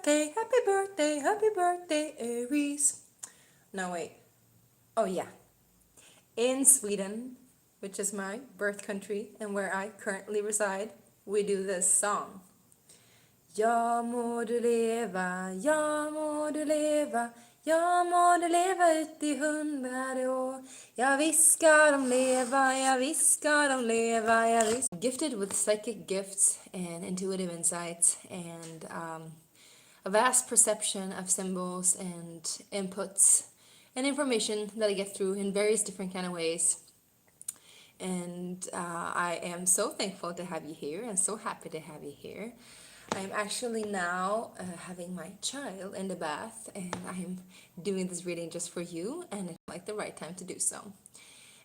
happy birthday, Aries. No, wait. Oh, yeah. In Sweden, which is my birth country and where I currently reside, we do this song. Ja må du leva, ja må du leva, ja må du leva ut i 100 år. Jag viskar om leva, jag viskar om leva, jag viskar. Gifted with psychic gifts and intuitive insights and a vast perception of symbols and inputs and information that I get through in various different kind of ways. And I am so thankful to have you here and so happy to have you here. I'm actually now having my child in the bath, and I'm doing this reading just for you, and it's like the right time to do so.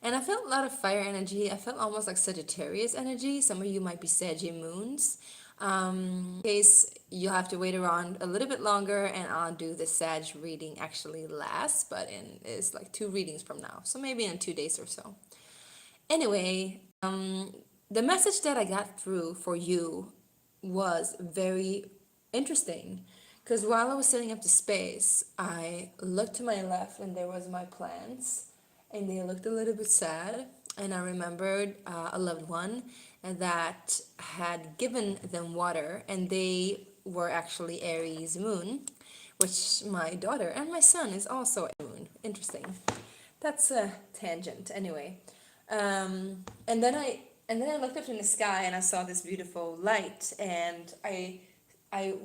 And I felt a lot of fire energy. I felt almost like Sagittarius energy. Some of you might be Saggy moons. In case you'll have to wait around a little bit longer, and I'll do the Sag reading actually last, but it's like 2 readings from now, so maybe in 2 days or so. Anyway, the message that I got through for you was very interesting, because while I was setting up the space, I looked to my left and there was my plants, and they looked a little bit sad, and I remembered a loved one that had given them water, and they were actually Aries moon, which my daughter and my son is also a moon. Interesting. That's a tangent anyway. And then I looked up in the sky and I saw this beautiful light, and I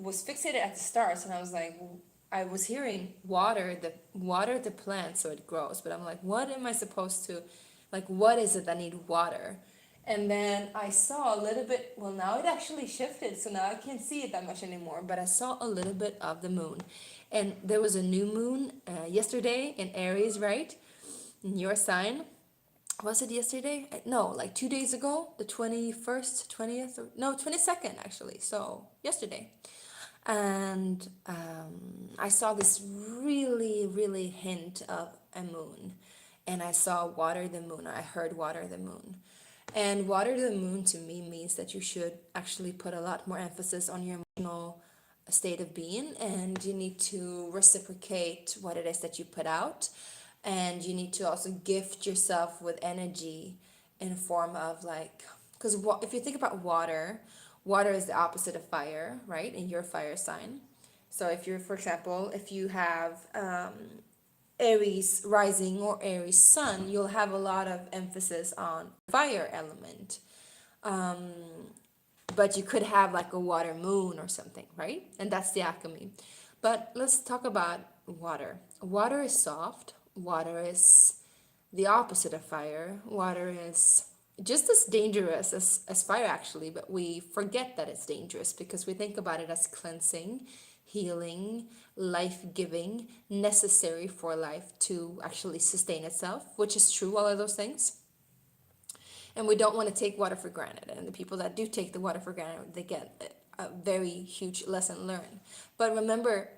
was fixated at the stars, and I was like, I was hearing water the plant so it grows, but I'm like, what am I supposed to, like, what is it that need water? And then I saw a little bit, well, now it actually shifted, so now I can't see it that much anymore, but I saw a little bit of the moon. And there was a new moon yesterday in Aries, right? In your sign. Was it yesterday? No, like 2 days ago, the 21st, 20th, no, 22nd actually, so yesterday. And I saw this really hint of a moon, and I saw water the moon, or I heard water the moon. And water the moon to me means that you should actually put a lot more emphasis on your emotional state of being, and you need to reciprocate what it is that you put out, and you need to also gift yourself with energy in form of, like, because if you think about water, water is the opposite of fire, right, in your fire sign. So if you're, for example, if you have Aries rising or Aries sun, you'll have a lot of emphasis on fire element. But you could have like a water moon or something, right? And that's the alchemy. But let's talk about water. Water is soft. Water is the opposite of fire. Water is just as dangerous as fire, actually, but we forget that it's dangerous because we think about it as cleansing, healing, life-giving, necessary for life to actually sustain itself, which is true, all of those things. And we don't want to take water for granted. And the people that do take the water for granted, they get a very huge lesson learned. But remember,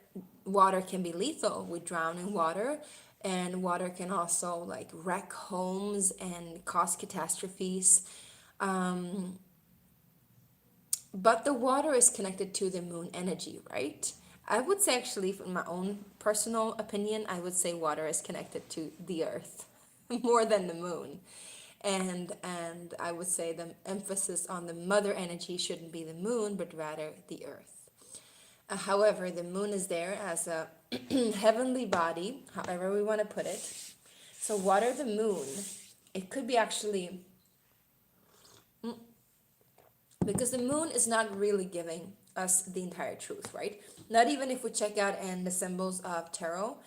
water can be lethal. We drown in water, and water can also like wreck homes and cause catastrophes. But the water is connected to the moon energy, right? I would say, actually, from my own personal opinion, I would say water is connected to the earth more than the moon. And I would say the emphasis on the mother energy shouldn't be the moon, but rather the earth. However, the moon is there as a heavenly body, however we want to put it. So water the moon, it could be actually, because the moon is not really giving us the entire truth, right? Not even if we check out in the symbols of tarot,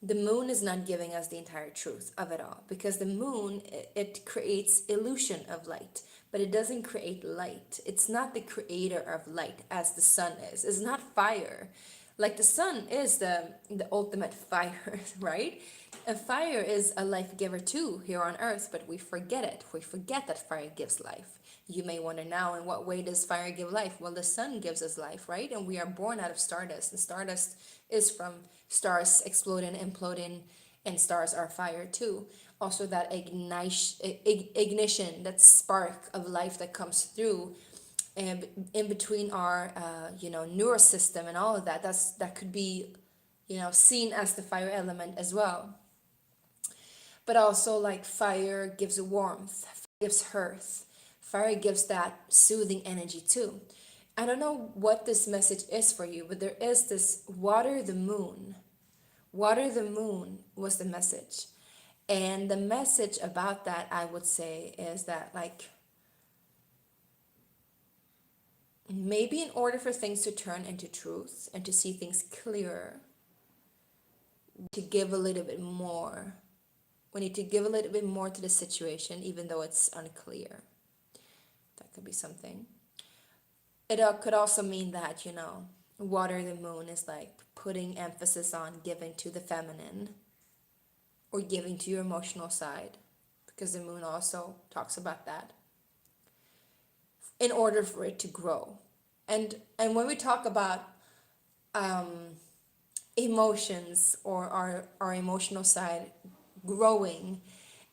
the moon is not giving us the entire truth of it all, because the moon, it creates illusion of light, but it doesn't create light. It's not the creator of light as the sun is. It's not fire. Like the sun is the ultimate fire, right? And fire is a life giver too here on earth, but we forget it. We forget that fire gives life. You may wonder now, in what way does fire give life? Well, the sun gives us life, right? And we are born out of stardust, and stardust is from stars exploding, imploding, and stars are fire too. Also, that ignition, that spark of life that comes through and in between our nervous system and all of that. That could be seen as the fire element as well. But also, like, fire gives warmth, fire gives hearth, fire gives that soothing energy too. I don't know what this message is for you, but there is this water the moon. Water the moon was the message. And the message about that, I would say, is that, like, maybe in order for things to turn into truth and to see things clearer, to give a little bit more. We need to give a little bit more to the situation, even though it's unclear. That could be something. It could also mean that, water the moon is like putting emphasis on giving to the feminine or giving to your emotional side, because the moon also talks about that, in order for it to grow. And when we talk about emotions or our emotional side growing,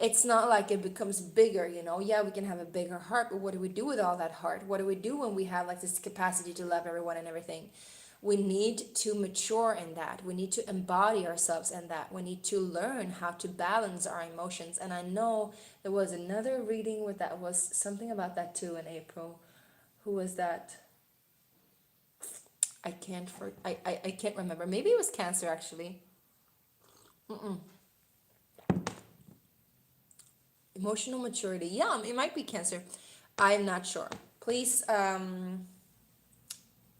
it's not like it becomes bigger. Yeah, we can have a bigger heart, but what do we do with all that heart? What do we do when we have, like, this capacity to love everyone and everything? We need to mature in that. We need to embody ourselves in that. We need to learn how to balance our emotions. And I know there was another reading with that was something about that too in April. Who was that? I can't remember. Maybe it was Cancer, actually. Emotional maturity. Yeah, it might be Cancer. I'm not sure. Please,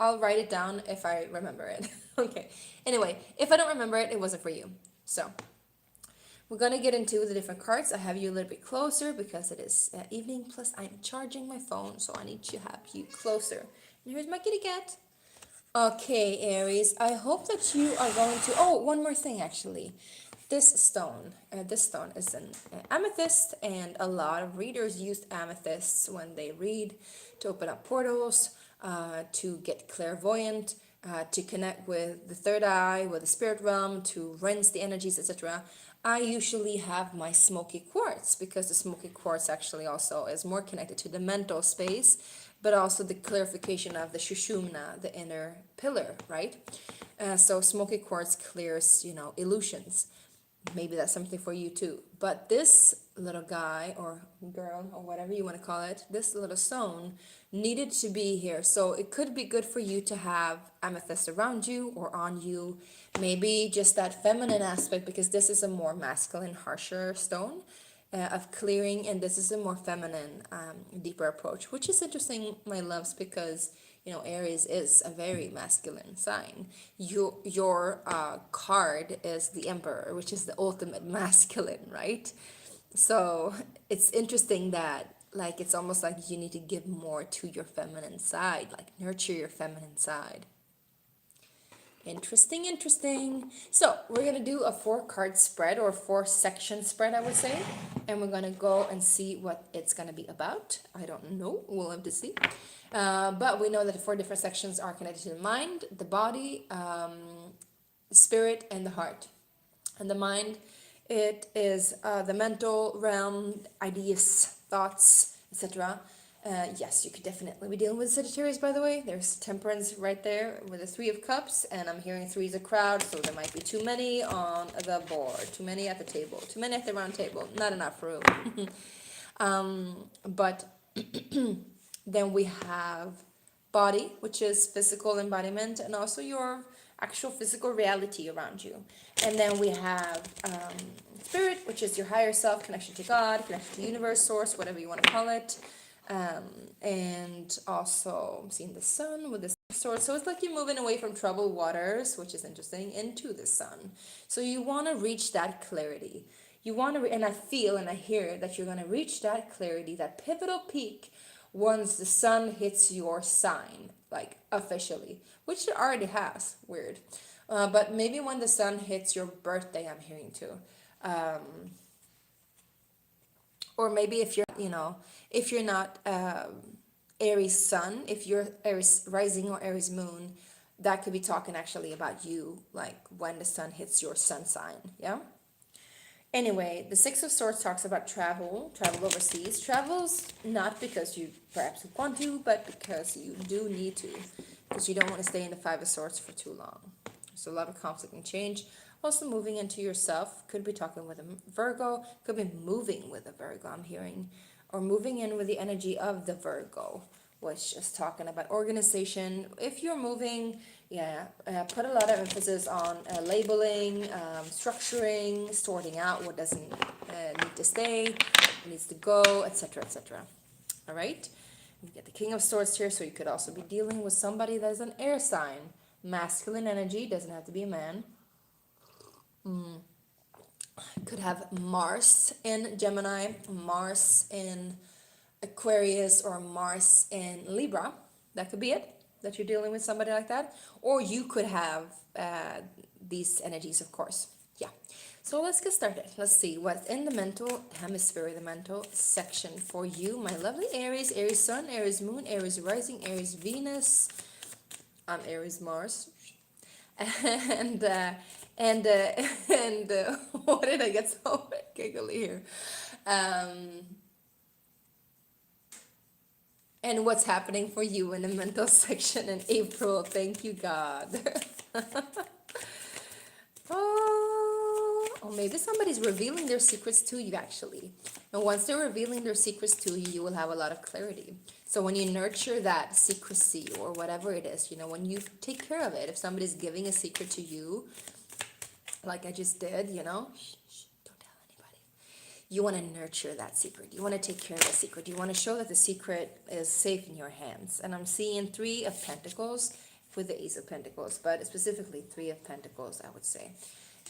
I'll write it down if I remember it. Okay. Anyway, if I don't remember it, it wasn't for you. So we're gonna get into the different cards. I have you a little bit closer because it is evening. Plus, I'm charging my phone, so I need to have you closer. And here's my kitty cat. Okay, Aries, I hope that you are going to... Oh, one more thing, actually. This stone is an amethyst, and a lot of readers use amethysts when they read, to open up portals, to get clairvoyant, to connect with the third eye, with the spirit realm, to rinse the energies, etc. I usually have my smoky quartz, because the smoky quartz actually also is more connected to the mental space, but also the clarification of the shushumna, the inner pillar, right? So smoky quartz clears, illusions. Maybe that's something for you too. But this little guy or girl or whatever you want to call it, this little stone needed to be here. So it could be good for you to have amethyst around you or on you. Maybe just that feminine aspect, because this is a more masculine, harsher stone of clearing, and this is a more feminine, deeper approach, which is interesting, my loves, because Aries is a very masculine sign. Your card is the Emperor, which is the ultimate masculine, right? So it's interesting that, like, it's almost like you need to give more to your feminine side, like nurture your feminine side. Interesting, interesting. So we're gonna do a 4-card spread, or 4-section spread, I would say, and we're gonna go and see what it's gonna be about. I don't know. We'll have to see. But we know that the 4 different sections are connected to the mind, the body, the spirit, and the heart. And the mind, it is the mental realm, ideas, thoughts, etc. Yes, you could definitely be dealing with Sagittarius, by the way. There's Temperance right there with the 3 of Cups, and I'm hearing 3 is a crowd, so there might be too many on the board, too many at the table, too many at the round table, not enough room. But then we have body, which is physical embodiment, and also your actual physical reality around you. And then we have spirit, which is your higher self, connection to God, connection to universe, source, whatever you want to call it. And also I'm seeing the sun with the sword. So it's like you're moving away from troubled waters, which is interesting, into the sun. So you want to reach that clarity. You want to, and I feel and I hear that you're going to reach that clarity, that pivotal peak, once the sun hits your sign, like officially, which it already has. Weird. But maybe when the sun hits your birthday, I'm hearing too. Or maybe if you're not Aries sun, if you're Aries rising or Aries moon, that could be talking actually about you, like when the sun hits your sun sign. Yeah. Anyway, the Six of Swords talks about travel overseas. Travels not because you perhaps want to, but because you do need to, because you don't want to stay in the Five of Swords for too long. So a lot of conflict and change. Also moving into yourself. Could be talking with a Virgo. Could be moving with a Virgo, I'm hearing. Or moving in with the energy of the Virgo, which is talking about organization. If you're moving, put a lot of emphasis on labeling, structuring, sorting out what doesn't need to stay, what needs to go, etc., etc. All right? You get the King of Swords here, so you could also be dealing with somebody that's an air sign. Masculine energy, doesn't have to be a man. Could have Mars in Gemini, Mars in Aquarius, or Mars in Libra. That could be it, that you're dealing with somebody like that. Or you could have these energies, of course. Yeah. So let's get started. Let's see what's in the mental hemisphere, the mental section for you, my lovely Aries, Aries Sun, Aries Moon, Aries Rising, Aries Venus. I'm Aries Mars. And and what did I get so giggly here? And what's happening for you in the mental section in April? Thank you, God. Oh, maybe somebody's revealing their secrets to you, actually. And once they're revealing their secrets to you, you will have a lot of clarity. So when you nurture that secrecy or whatever it is, when you take care of it, if somebody's giving a secret to you, like I just did, shh, don't tell anybody. You want to nurture that secret. You want to take care of the secret. You want to show that the secret is safe in your hands. And I'm seeing Three of Pentacles with the Ace of Pentacles, but specifically Three of Pentacles, I would say.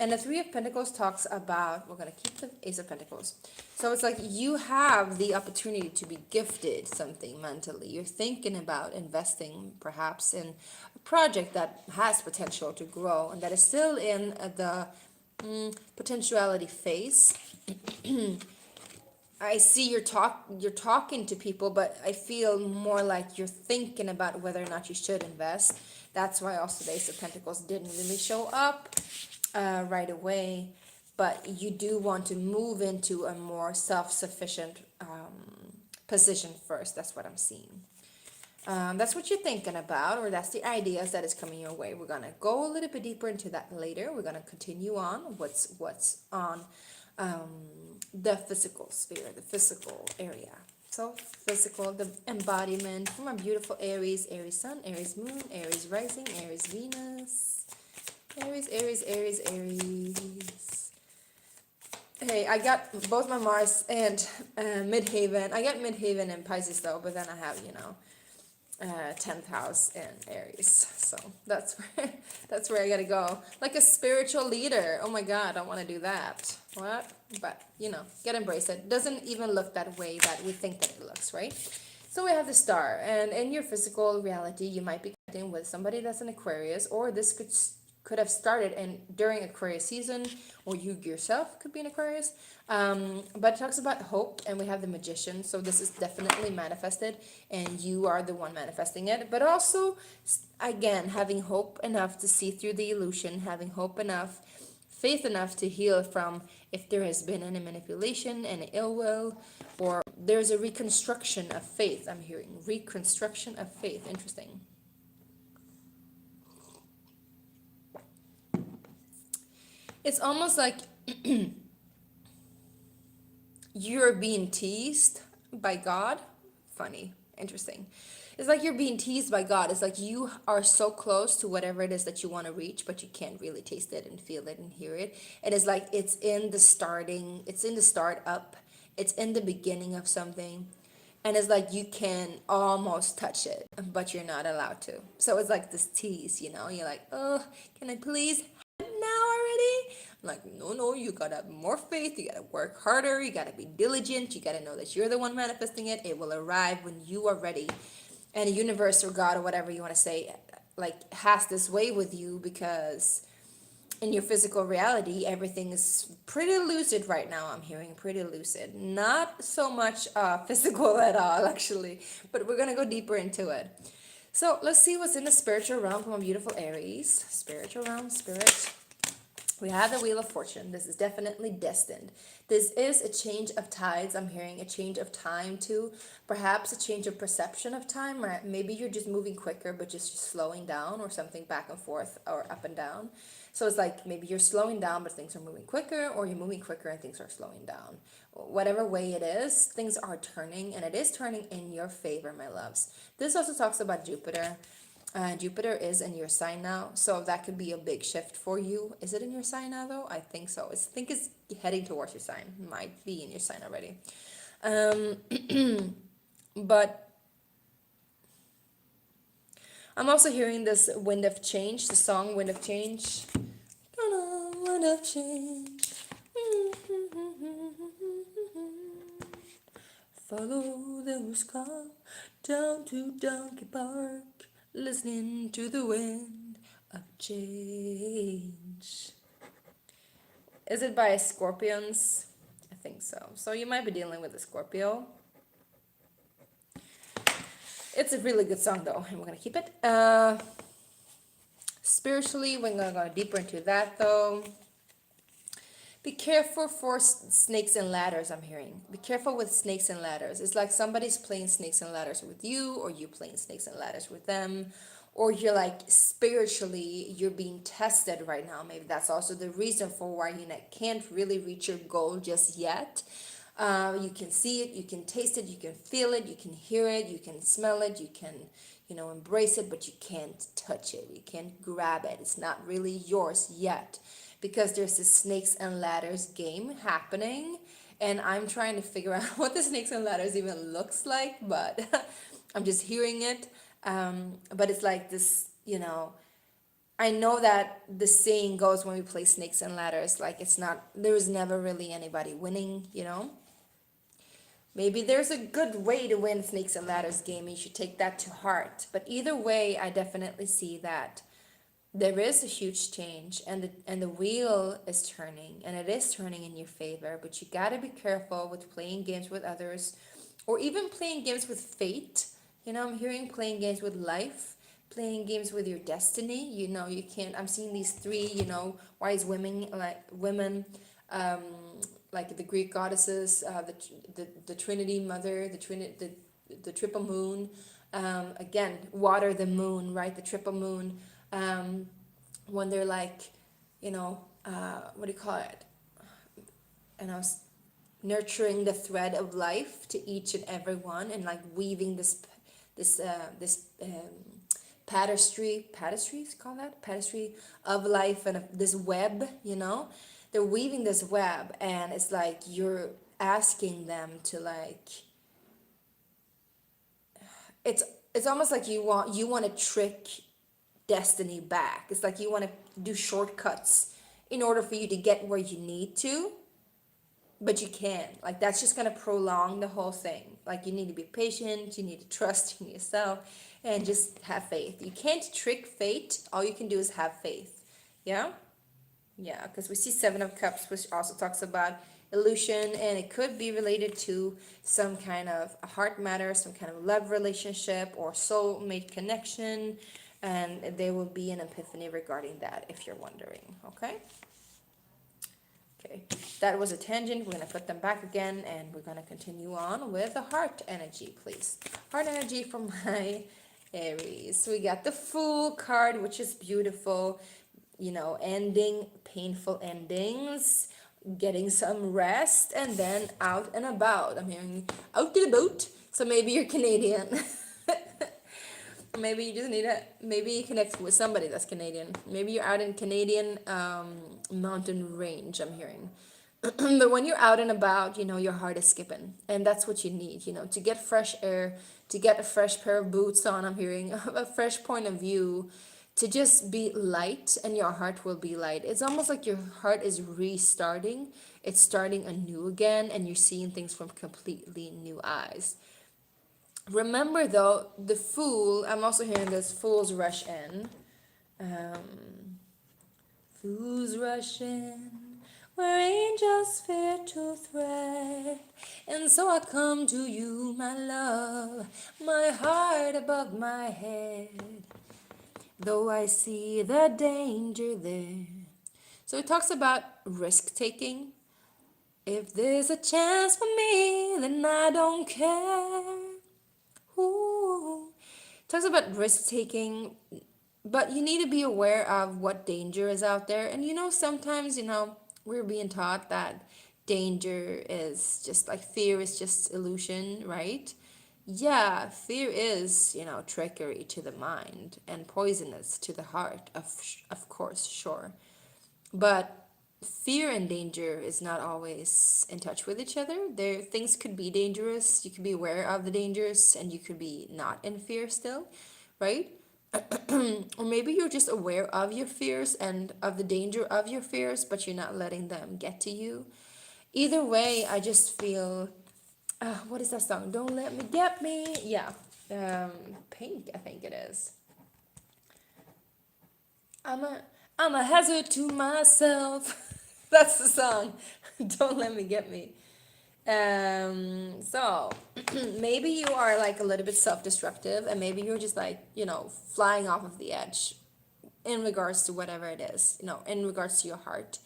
And the Three of Pentacles talks about, we're going to keep the Ace of Pentacles. So it's like you have the opportunity to be gifted something mentally. You're thinking about investing perhaps in a project that has potential to grow and that is still in the potentiality phase. I see you're talking to people, but I feel more like you're thinking about whether or not you should invest. That's why also the Ace of Pentacles didn't really show up right away, but you do want to move into a more self-sufficient position first. That's what I'm seeing. That's what you're thinking about, or that's the ideas that is coming your way. We're gonna go a little bit deeper into that later. We're gonna continue on what's on the physical sphere, the physical area. So physical, the embodiment from a beautiful Aries, Aries Sun, Aries Moon, Aries Rising, Aries Venus, Aries, Aries, Aries, Aries. Hey, I got both my Mars and Midhaven. I got Midhaven in Pisces though, but then I have, 10th house in Aries. So that's where I gotta go. Like a spiritual leader. Oh my God, I don't want to do that. What? But, get embrace it. Doesn't even look that way that we think that it looks, right? So we have the star, and in your physical reality, you might be connecting with somebody that's an Aquarius, or this could have started during Aquarius season, or you yourself could be an Aquarius. But it talks about hope, and we have the Magician, so this is definitely manifested, and you are the one manifesting it. But also, again, having hope enough to see through the illusion, having hope enough, faith enough to heal from if there has been any manipulation, any ill will, or there's a reconstruction of faith. I'm hearing reconstruction of faith. Interesting. It's almost like you're being teased by God. Funny. Interesting. It's like you're being teased by God. It's like you are so close to whatever it is that you want to reach, but you can't really taste it and feel it and hear it. It is like it's in the startup. It's in the beginning of something. And it's like you can almost touch it, but you're not allowed to. So it's like this tease, You're like, oh, can I please have it now already? I'm like, no, you gotta have more faith. You gotta work harder. You gotta be diligent. You gotta know that you're the one manifesting it. It will arrive when you are ready. And the universe or God or whatever you want to say, like, has this way with you because in your physical reality, everything is pretty lucid right now. I'm hearing pretty lucid. Not so much physical at all, actually, but we're going to go deeper into it. So let's see what's in the spiritual realm from a beautiful Aries. Spiritual realm, spirit. We have the Wheel of Fortune. This is definitely destined. This is a change of tides. I'm hearing a change of time too. Perhaps a change of perception of time. Right? Maybe you're just moving quicker, but just slowing down or something back and forth or up and down. So it's like maybe you're slowing down, but things are moving quicker, or you're moving quicker and things are slowing down. Whatever way it is, things are turning, and it is turning in your favor, my loves. This also talks about Jupiter. Jupiter is in your sign now, so that could be a big shift for you. Is it in your sign now, though? I think so. I think it's heading towards your sign. Might be in your sign already. But I'm also hearing this Wind of Change, the song Wind of Change. Wind of Change. Follow those calm down to Donkey Park, listening to the wind of change. Is it by Scorpions? I think so. So you might be dealing with a Scorpio. It's a really good song though, and we're gonna keep it. Spiritually, we're gonna go deeper into that though. Be careful for snakes and ladders, I'm hearing. Be careful with snakes and ladders. It's like somebody's playing snakes and ladders with you, or you playing snakes and ladders with them, or you're like spiritually, you're being tested right now. Maybe that's also the reason for why you can't really reach your goal just yet. You can see it, you can taste it, you can feel it, you can hear it, you can smell it, you can, embrace it, but you can't touch it. You can't grab it. It's not really yours yet, because there's this snakes and ladders game happening, and I'm trying to figure out what the snakes and ladders even looks like, but I'm just hearing it. But it's like this, I know that the saying goes when we play snakes and ladders, like there's never really anybody winning. Maybe there's a good way to win snakes and ladders game. You should take that to heart. But either way, I definitely see that there is a huge change, and the wheel is turning, and it is turning in your favor. But you got to be careful with playing games with others, or even playing games with fate. I'm hearing playing games with life, playing games with your destiny. You can't. I'm seeing these three, wise women, like the Greek goddesses, the Trinity Mother, the triple moon. Again, water, the moon, right? The triple moon. When they're like, what do you call it? And I was nurturing the thread of life to each and every one, and like weaving this tapestry of life, and this web. They're weaving this web, and it's like you're asking them to like. It's almost like you want to trick destiny back. It's like you want to do shortcuts in order for you to get where you need to, but you can't. Like that's just going to prolong the whole thing. Like you need to be patient, you need to trust in yourself, and just have faith. You can't trick fate. All you can do is have faith. Yeah, because we see Seven of Cups, which also talks about illusion, and it could be related to some kind of heart matter, some kind of love relationship or soulmate connection. And there will be an epiphany regarding that, if you're wondering. Okay, that was a tangent. We're going to put them back again, and we're going to continue on with the heart energy, please. Heart energy from my Aries. So we got the Fool card, which is beautiful. Ending painful endings, getting some rest, and then out and about. I'm hearing out to the boat. So maybe you're Canadian. Maybe you just maybe you connect with somebody that's Canadian. Maybe you're out in Canadian mountain range, I'm hearing. But when you're out and about, your heart is skipping. And that's what you need, to get fresh air, to get a fresh pair of boots on, I'm hearing, a fresh point of view, to just be light, and your heart will be light. It's almost like your heart is restarting. It's starting anew again, and you're seeing things from completely new eyes. Remember though, the Fool, I'm also hearing this fools rush in. Fools rush in, where angels fear to tread. And so I come to you, my love, my heart above my head. Though I see the danger there, So it talks about risk taking. If there's a chance for me, then I don't care. Ooh. It talks about risk taking, but you need to be aware of what danger is out there. And sometimes, we're being taught that danger is just like fear is just illusion, right? Yeah, fear is, trickery to the mind and poisonous to the heart, of course, sure. But fear and danger is not always in touch with each other. There things could be dangerous. You could be aware of the dangers and you could be not in fear still, right? Or maybe you're just aware of your fears and of the danger of your fears, but you're not letting them get to you. Either way, I just feel what is that song? Don't let me get me. Yeah. Pink, I think it is. I'm a I'm a hazard to myself. That's the song. Don't let me get me. So maybe you are like a little bit self-destructive, and maybe you're just like, flying off of the edge in regards to whatever it is, in regards to your heart.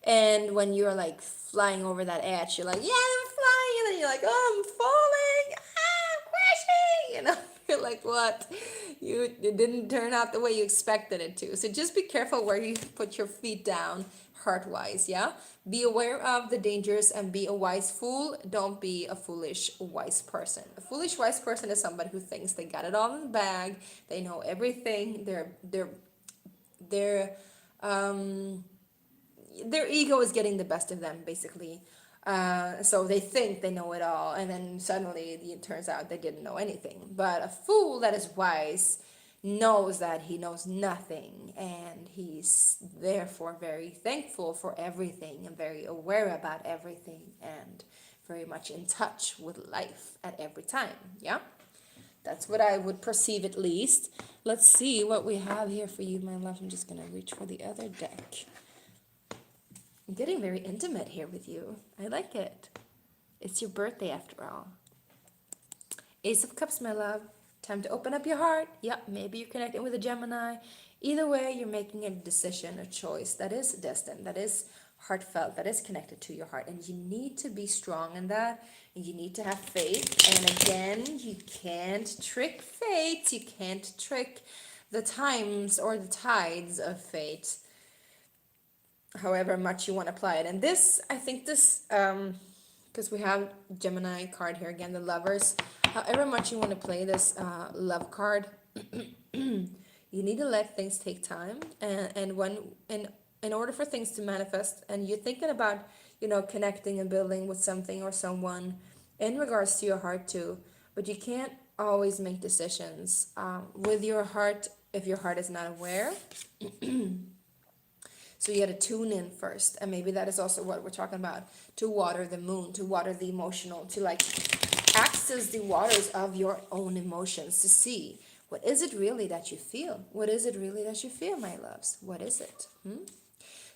And when you're like flying over that edge, you're like, yeah, I'm flying, and then you're like, oh, I'm falling, I'm crashing, you're like, what? It didn't turn out the way you expected it to. So just be careful where you put your feet down, heart wise, yeah? Be aware of the dangers and be a wise fool. Don't be a foolish wise person. A foolish wise person is somebody who thinks they got it all in the bag, they know everything, they're um their ego is getting the best of them, basically. So they think they know it all, and then suddenly it turns out they didn't know anything. But a fool that is wise knows that he knows nothing, and he's therefore very thankful for everything and very aware about everything and very much in touch with life at every time. Yeah? That's what I would perceive at least. Let's see what we have here for you, my love. I'm just going to reach for the other deck. I'm getting very intimate here with you. I like it. It's your birthday after all. Ace of Cups, my love. Time to open up your heart. Yep, maybe you're connecting with a Gemini. Either way, you're making a decision, a choice that is destined, that is heartfelt, that is connected to your heart. And you need to be strong in that. And you need to have faith. And again, you can't trick fate. You can't trick the times or the tides of fate, however much you want to apply it. And this, I think this, because we have Gemini card here again, the Lovers. However much you want to play this love card, you need to let things take time. And when in order for things to manifest, and you're thinking about, connecting and building with something or someone in regards to your heart too, but you can't always make decisions with your heart if your heart is not aware. So you got to tune in first. And maybe that is also what we're talking about. To water the moon, to water the emotional, to like access the waters of your own emotions, to see what is it really that you feel? What is it really that you feel, my loves? What is it?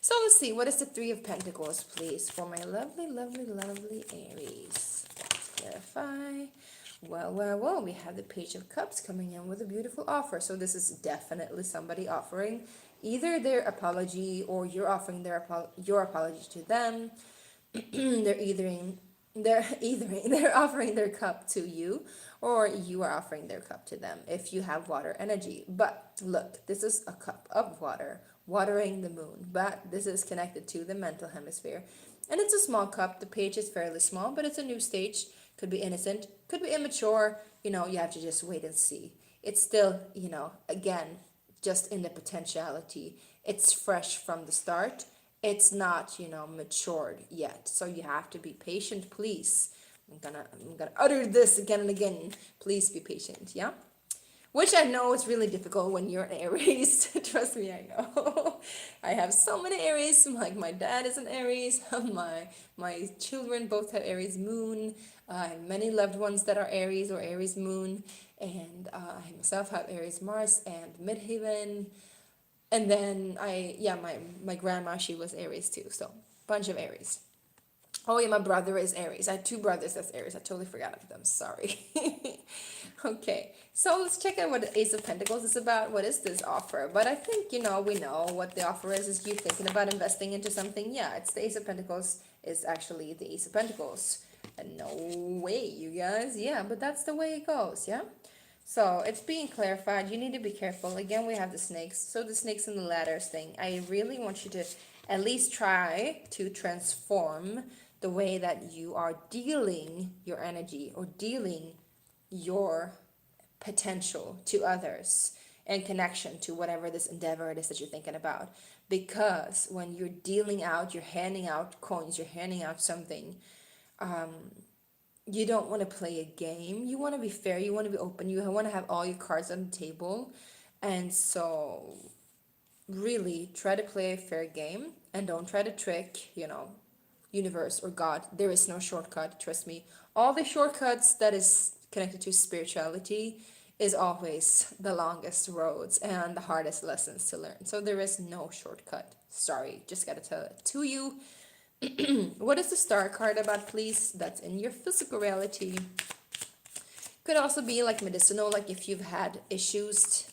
So let's see. What is the Three of Pentacles, please, for my lovely, lovely, lovely Aries? Let's clarify. Well, we have the Page of Cups coming in with a beautiful offer. So this is definitely somebody offering either their apology or you're offering your apology to them. They're offering their cup to you, or you are offering their cup to them if you have water energy. But look, this is a cup of water, watering the moon, but this is connected to the mental hemisphere. And it's a small cup. The page is fairly small, but it's a new stage. Could be innocent, could be immature. You have to just wait and see. It's still, again, just in the potentiality. It's fresh from the start. It's not, matured yet. So you have to be patient, please. I'm gonna utter this again and again. Please be patient, yeah? Which I know is really difficult when you're an Aries. Trust me, I know. I have so many Aries. Like my dad is an Aries. My children both have Aries moon. I have many loved ones that are Aries or Aries moon. And I myself have Aries Mars and Midheaven. And then my grandma, she was Aries too. So bunch of Aries. Oh yeah, my brother is Aries. I have two brothers that's Aries. I totally forgot of them. Sorry. Okay, so let's check out what the Ace of Pentacles is about. What is this offer? But I think, you know, we know what the offer is you thinking about investing into something. Yeah, it's the Ace of Pentacles is actually the Ace of Pentacles. And no way, you guys. Yeah, but that's the way it goes, yeah? So it's being clarified. You need to be careful. Again, we have the snakes. So the snakes and the ladders thing. I really want you to at least try to transform the way that you are dealing your energy or dealing your potential to others and connection to whatever this endeavor it is that you're thinking about. Because when you're dealing out, you're handing out coins, you're handing out something, you don't want to play a game. You want to be fair, you want to be open, you want to have all your cards on the table. And so really try to play a fair game and don't try to trick, you know, universe or God. There is no shortcut, trust me. All the shortcuts that is connected to spirituality is always the longest roads and the hardest lessons to learn. So there is no shortcut. Sorry, just gotta tell it to you. What is the star card about, please? That's in your physical reality. Could also be like medicinal, like if you've had issues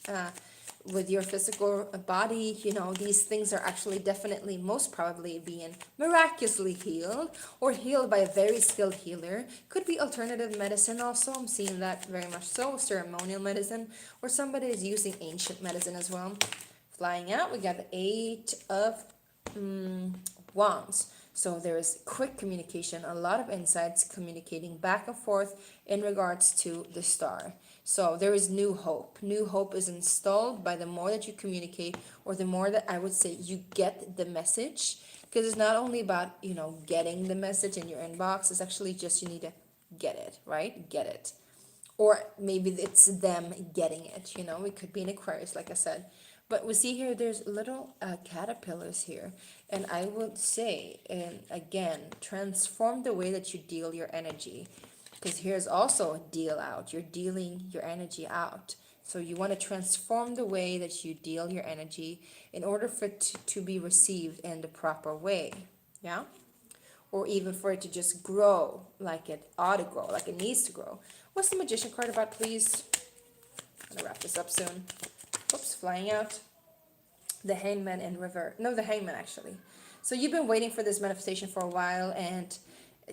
with your physical body, you know, these things are actually definitely most probably being miraculously healed or healed by a very skilled healer. Could be alternative medicine also. I'm seeing that very much so. Ceremonial medicine, or somebody is using ancient medicine as well. Flying out, we got the Eight of Wands. So there is quick communication, a lot of insights communicating back and forth in regards to the star. So there is new hope. New hope is installed by the more that you communicate, or the more that I would say you get the message. Because it's not only about, you know, getting the message in your inbox, it's actually just you need to get it, right? Get it. Or maybe it's them getting it, you know, it could be an Aquarius, like I said. But we see here there's little caterpillars here. And I would say, and again, transform the way that you deal your energy. Because here's also a deal out. You're dealing your energy out. So you want to transform the way that you deal your energy in order for it to be received in the proper way. Yeah? Or even for it to just grow like it ought to grow, like it needs to grow. What's the Magician card about, please? I'm gonna wrap this up soon. Oops, flying out. The Hangman in reverse. No, the Hangman actually. So you've been waiting for this manifestation for a while, and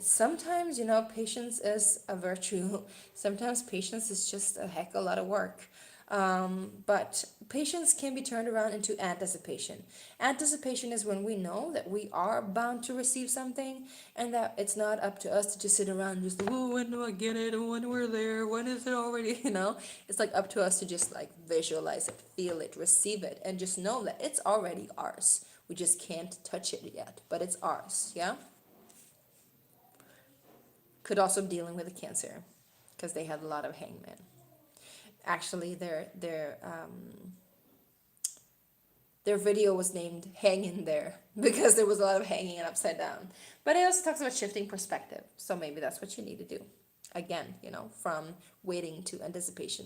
sometimes, you know, patience is a virtue. Sometimes patience is just a heck of a lot of work. But patience can be turned around into anticipation. Anticipation is when we know that we are bound to receive something, and that it's not up to us to just sit around and just, oh, when do I get it? When we're there? When is it already? You know, it's like up to us to just like visualize it, feel it, receive it, and just know that it's already ours. We just can't touch it yet, but it's ours. Yeah. Could also be dealing with a Cancer, because they had a lot of hangmen. Actually, their video was named "Hang in There" because there was a lot of hanging and upside down. But it also talks about shifting perspective, so maybe that's what you need to do. Again, you know, from waiting to anticipation.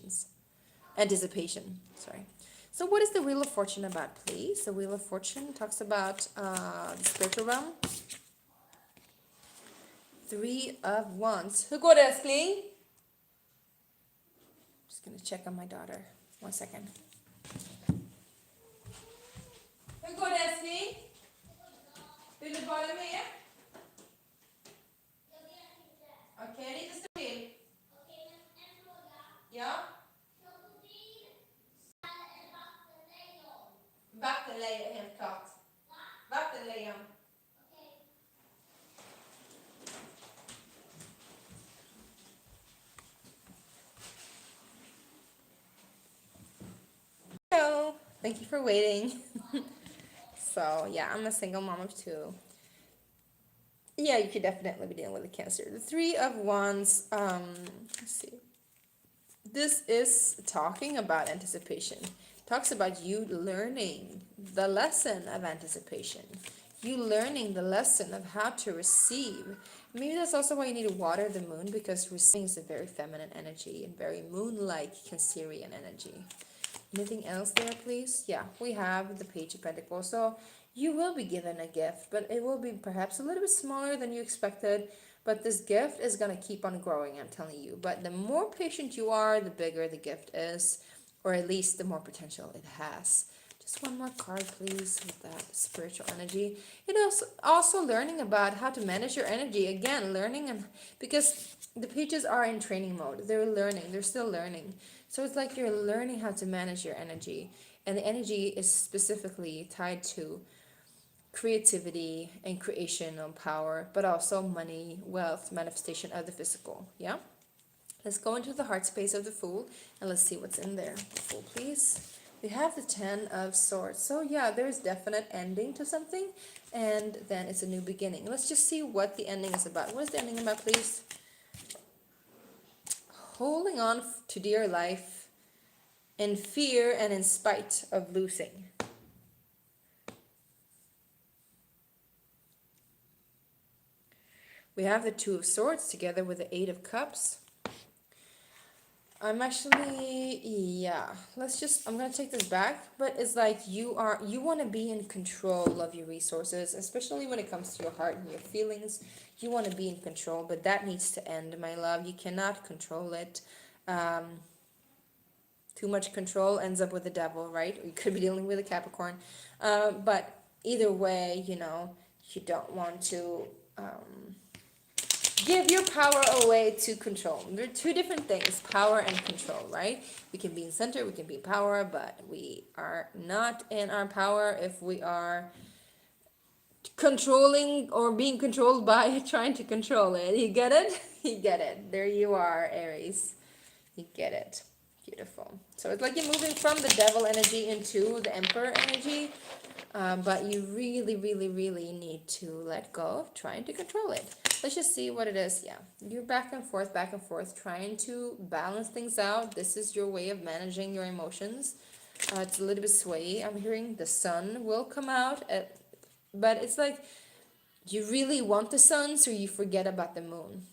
Sorry. So, what is the Wheel of Fortune about, please? The Wheel of Fortune talks about the spiritual realm. Three of Wands. Hur går det, älskling? Just gonna check on my daughter. 1 second. Hur går det, älskling? Vill du vara med? Okej, lite stabil. Ja. Vattenlejon, helt klart. Vattenlejon. Hello. Thank you for waiting. So, yeah, I'm a single mom of two. Yeah, you could definitely be dealing with a Cancer. The Three of Wands, let's see. This is talking about anticipation. Talks about you learning the lesson of anticipation. You learning the lesson of how to receive. Maybe that's also why you need to water the moon, because receiving is a very feminine energy and very moon-like Cancerian energy. Anything else there, please? Yeah, we have the Page of Pentacles. So you will be given a gift, but it will be perhaps a little bit smaller than you expected. But this gift is going to keep on growing, I'm telling you. But the more patient you are, the bigger the gift is, or at least the more potential it has. Just one more card, please, with that spiritual energy. It is also learning about how to manage your energy. Again, learning, and because the pages are in training mode. They're learning. They're still learning. So it's like you're learning how to manage your energy. And the energy is specifically tied to creativity and creational power, but also money, wealth, manifestation of the physical. Yeah? Let's go into the heart space of the Fool and let's see what's in there. The Fool, please. We have the Ten of Swords. So yeah, there's definite ending to something, and then it's a new beginning. Let's just see what the ending is about. What is the ending about, please? Holding on to dear life in fear and in spite of losing. We have the Two of Swords together with the Eight of Cups. I'm actually, yeah, I'm going to take this back, but it's like you want to be in control of your resources, especially when it comes to your heart and your feelings. You want to be in control, but that needs to end, my love. You cannot control it. Too much control ends up with the devil, right? You could be dealing with a Capricorn. But either way, you don't want to give your power away to control. They're two different things, power and control, right? We can be in center, we can be in power, but we are not in our power if we are controlling or being controlled by trying to control it. You get it? You get it. There you are, Aries. You get it. Beautiful. So it's like you're moving from the devil energy into the emperor energy, but you really, really, really need to let go of trying to control it. Let's just see what it is. Yeah, you're back and forth, trying to balance things out. This is your way of managing your emotions. It's a little bit swayy. I'm hearing the sun will come out, but it's like you really want the sun, so you forget about the moon.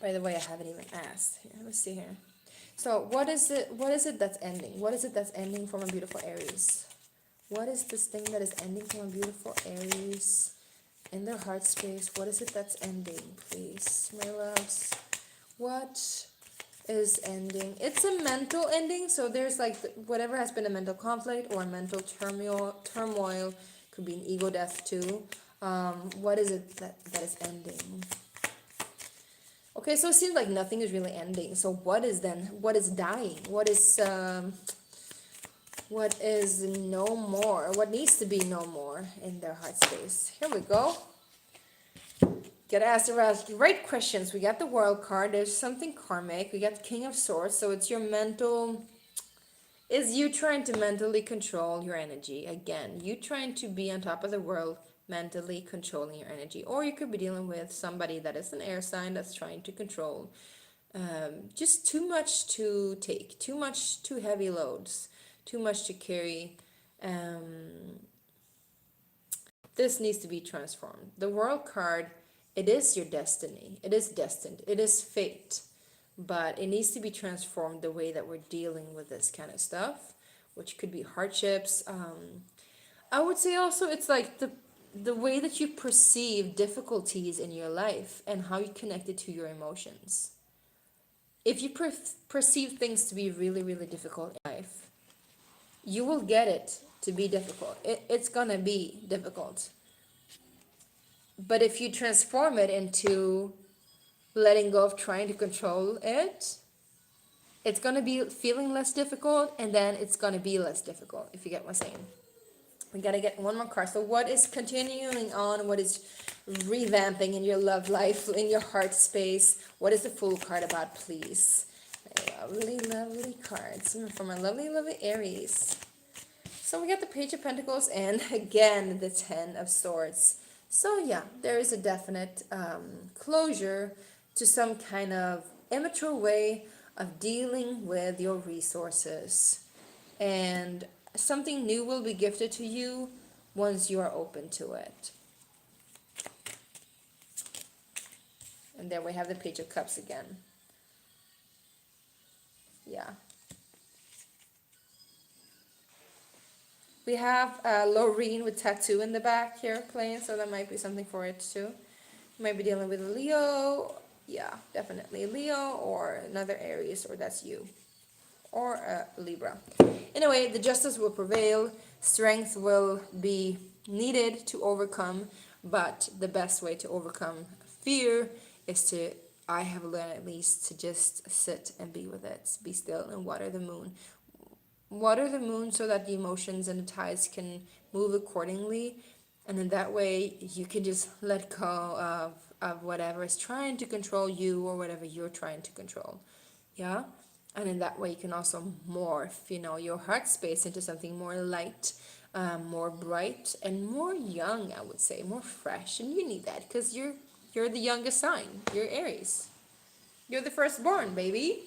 By the way, I haven't even asked. Here, let's see here. So what is it that's ending? What is it that's ending for my beautiful Aries? What is this thing that is ending for my beautiful Aries in their heart space? What is it that's ending, please, my loves? What is ending? It's a mental ending, so there's like whatever has been a mental conflict or a mental turmoil, could be an ego death too. What is it that is ending? Okay, so it seems like nothing is really ending. So what is dying? What is no more? What needs to be no more in their heart space? Here we go. Gotta ask the right questions. We got the World card. There's something karmic. We got the King of Swords. So it's your mental. Is you trying to mentally control your energy? Again, you trying to be on top of the world, mentally controlling your energy. Or you could be dealing with somebody that is an air sign that's trying to control. Just too much to take, too heavy loads, too much to carry. This needs to be transformed. The World card, it is your destiny. It is destined. It is fate. But it needs to be transformed the way that we're dealing with this kind of stuff, which could be hardships. I would say also it's like the way that you perceive difficulties in your life and how you connect it to your emotions. If you perceive things to be really, really difficult in life, you will get it to be difficult. It's gonna be difficult. But if you transform it into letting go of trying to control it, it's gonna be feeling less difficult, and then it's gonna be less difficult, if you get what I'm saying. We gotta get one more card. So what is continuing on? What is revamping in your love life, in your heart space? What is the Fool card about, please? Lovely, lovely cards from our lovely, lovely Aries. So we got the Page of Pentacles and again the Ten of Swords. So yeah, there is a definite closure to some kind of immature way of dealing with your resources. And something new will be gifted to you once you are open to it. And there we have the Page of Cups again. Yeah. We have Loreen with tattoo in the back here playing, so that might be something for it too. You might be dealing with a Leo. Yeah, definitely Leo or another Aries, or that's you. Or a Libra. Anyway, the justice will prevail. Strength will be needed to overcome, but the best way to overcome fear is to, I have learned at least, to just sit and be with it, be still and water the moon. Water the moon so that the emotions and the tides can move accordingly, and in that way you can just let go of whatever is trying to control you or whatever you're trying to control. Yeah, and in that way you can also morph, your heart space into something more light, more bright, and more young, I would say, more fresh. And you need that because you're the youngest sign. You're Aries. You're the firstborn, baby.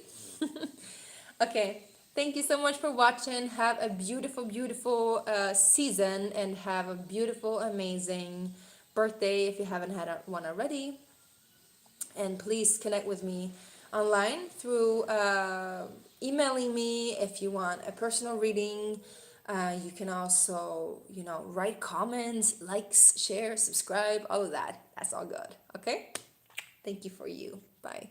Okay, thank you so much for watching. Have a beautiful, beautiful season, and have a beautiful, amazing birthday if you haven't had one already. And please connect with me online through emailing me if you want a personal reading. You can also, write comments, likes, share, subscribe, all of that. That's all good. Okay? Thank you for you. Bye.